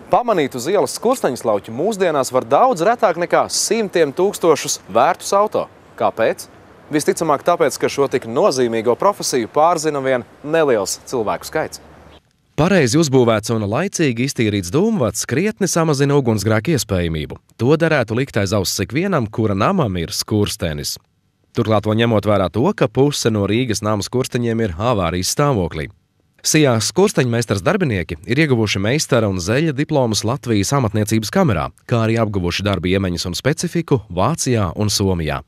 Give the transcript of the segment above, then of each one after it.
Pamanīt uz ielas skursteņslauķi mūsdienās var daudz retāk nekā simtiem tūkstošus vērtus auto. Kāpēc? Visticamāk tāpēc, ka šo tik nozīmīgo profesiju pārzina vien neliels cilvēku skaits. Pareizi uzbūvēts un laicīgi iztīrīts dūmvads krietni samazina ugunsgrēku iespējamību. To derētu likt aiz auss ikvienam, kura namam ir skurstenis. Turklāt to ņemot vērā to, ka puse no Rīgas namu skursteņiem ir avārijas stāvoklī. Sijā skursteņmeistars darbinieki ir ieguvuši meistara un zeļa diplomus Latvijas amatniecības kamerā, kā arī apguvuši darba iemaņas un specifiku Vācijā un Somijā.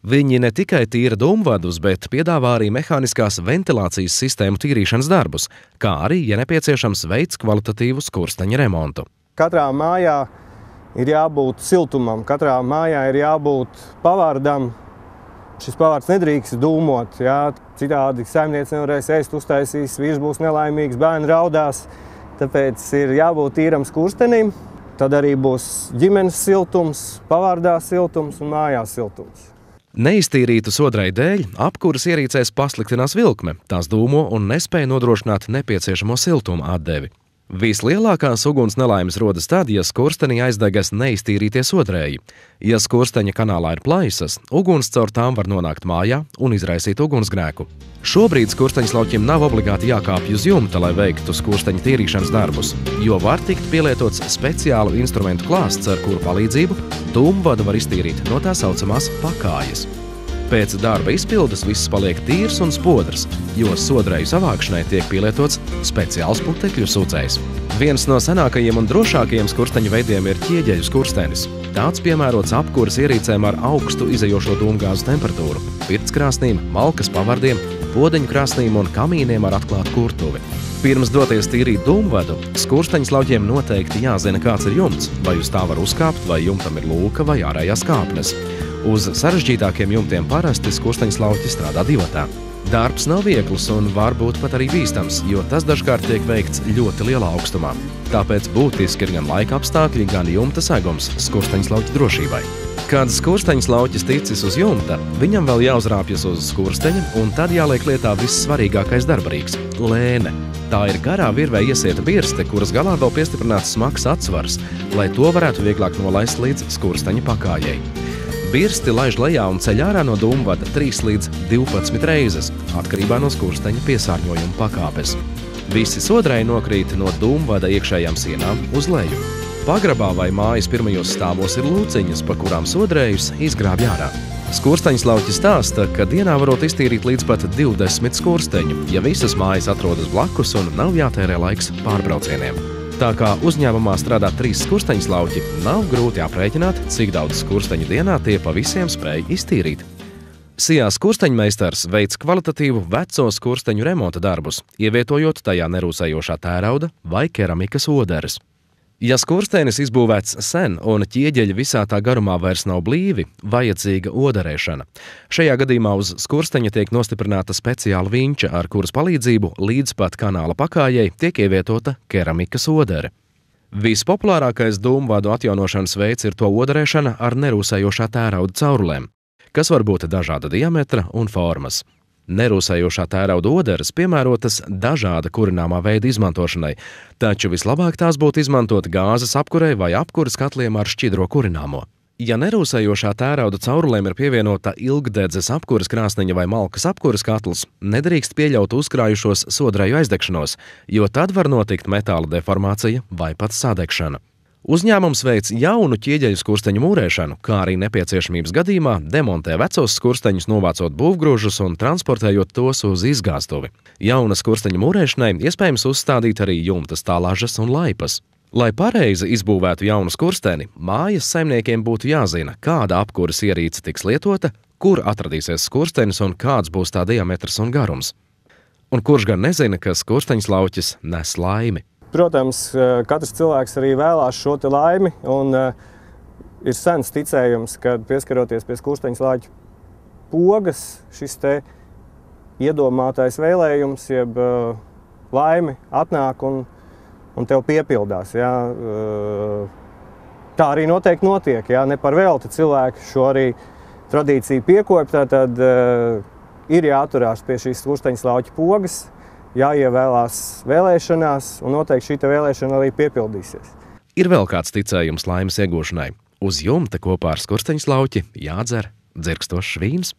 Viņi ne tikai tīra dūmvadus, bet piedāvā arī mehāniskās ventilācijas sistēmu tīrīšanas darbus, kā arī, ja nepieciešams, veids kvalitatīvu skursteņa remontu. Katrā mājā ir jābūt siltumam, katrā mājā ir jābūt pavārdam. Šis pavārds nedrīkst dūmot, citādi saimniece nevarēs ēst, uztaisīs, vīrs būs nelaimīgs, bērni raudās. Tāpēc ir jābūt tīram skurstenim, tad arī būs ģimenes siltums, pavārdā siltums un mājās siltums. Neiztīrītu sodrai dēļ apkuras ierīcēs pasliktinās vilkme, tās dūmo un nespēja nodrošināt nepieciešamo siltumu atdevi. Vislielākās uguns nelaimes rodas tad, ja skurstenī aizdegas neiztīrītie sodrēji. Ja skursteņa kanālā ir plaisas, uguns caur tām var nonākt mājā un izraisīt ugunsgrēku. Šobrīd skursteņslauķim nav obligāti jākāpj uz jumta, lai veiktu skursteņa tīrīšanas darbus, jo var tikt pielietots speciālu instrumentu klāsts, ar kuru palīdzību dūmvadu var iztīrīt no tā saucamās pakājas. Pēc darba izpildes viss paliek tīrs un spodrs, jo sodrēju savākšanai tiek pielietots speciāls putekļu sūcējs. Viens no senākajiem un drošākajiem skursteņa veidiem ir ķieģeļu skurstenis. Tāds piemērots apkuras ierīcēm ar augstu izejošo dūmgāzu temperatūru, pirtskrāsnīm, malkas pavardiem, podeņu krāsnīm un kamīniem ar atklātu kurtuvi. Pirms doties tīrīt dūmvadu, skursteņslauķiem noteikti jāzina, kāds ir jumts, vai uz tā var uzkāpt, vai jumtam ir lūka vai ārējās kāpnes. Uz sarežģītākiem jumtiem parasti skursteņslauķi strādā divatā. Darbs nav viegls un var būt pat arī bīstams, jo tas dažkārt tiek veikts ļoti lielā augstumā. Tāpēc būtiski ir gan laika apstākļi, gan jumta segums skursteņslauķu drošībai. Kad skursteņslauķis ticis uz jumta, viņam vēl jāuzrāpjas uz skursteņa un tad jāliek lietā vissvarīgākais darbarīgs – lēne. Tā ir garā virvē iesieta birste, kuras galā vēl piestiprināts smags atsvars, lai to varētu vieglāk nolaist līdz skursteņa pakājai. Birsti laiž lejā un ceļ ārā no dūmvada 3 līdz 12 reizes, atkarībā no skursteņa piesārņojuma pakāpes. Visi sodrēji nokrīt no dūmvada iekšējām sienām uz leju. Pagrabā vai mājas pirmajos stāvos ir lūciņas, pa kurām sodrējus izgrābj ārā. Skursteņslauķis stāsta, ka dienā varot iztīrīt līdz pat 20 skursteņu, ja visas mājas atrodas blakus un nav jātērē laiks pārbraucieniem. Tā kā uzņēmumā strādā 3 skursteņslauķi, nav grūti aprēķināt, cik daudz skursteņu dienā tie pa visiem spēj iztīrīt. Sijā skursteņmeistars veids kvalitatīvu veco skursteņu remonta darbus, ievietojot tajā nerūsējošā tērauda vai keramikas oderes. Ja skurstenis izbūvēts sen un ķieģeļi visā tā garumā vairs nav blīvi, vajadzīga oderēšana. Šajā gadījumā uz skursteņa tiek nostiprināta speciāla vinča, ar kuras palīdzību līdz pat kanāla pakājai tiek ievietota keramikas odere. Vispopulārākais dūmvadu atjaunošanas veids ir to oderēšana ar nerūsējošā tērauda caurulēm, kas var būt dažāda diametra un formas. Nerūsējošā tērauda oderes piemērotas dažāda kurināmā veida izmantošanai, taču vislabāk tās būtu izmantot gāzes apkurei vai apkuras katliem ar šķidro kurināmo. Ja nerūsējošā tērauda caurulēm ir pievienota ilgdedzes apkuras krāsniņa vai malkas apkuras katls, nedrīkst pieļaut uzkrājušos sodrēju aizdegšanos, jo tad var notikt metāla deformācija vai pat sadegšana. Uzņēmums veic jaunu ķieģeļu skursteņu mūrēšanu, kā arī nepieciešamības gadījumā demontē vecos skursteņus, novācot būvgrūžus un transportējot tos uz izgāstuvi. Jauna skursteņa mūrēšanai iespējams uzstādīt arī jumta stālāžas un laipas. Lai pareizi izbūvētu jaunu skursteni, mājas saimniekiem būtu jāzina, kāda apkuras ierīce tiks lietota, kur atradīsies skurstenis un kāds būs tā diametrs un garums. Un kurš gan nezina, ka skursteņslauķis nes laimi? Protams, katrs cilvēks arī vēlās šo te laimi, un ir sens ticējums, kad pieskaroties pie skursteņslauķa pogas, šis te iedomātais vēlējums, jeb laimi atnāk un tev piepildās. Jā. Tā arī noteikti notiek, jā. Ne par velti cilvēki šo arī tradīciju piekopj, tad ir jāturās pie šīs skursteņslauķa pogas, jāievēlās vēlēšanās, un noteikti šī vēlēšana arī piepildīsies. Ir vēl kāds ticējums laimes iegūšanai. Uz jumta kopā ar skursteņslauķi jādzer dzirkstošs vīns.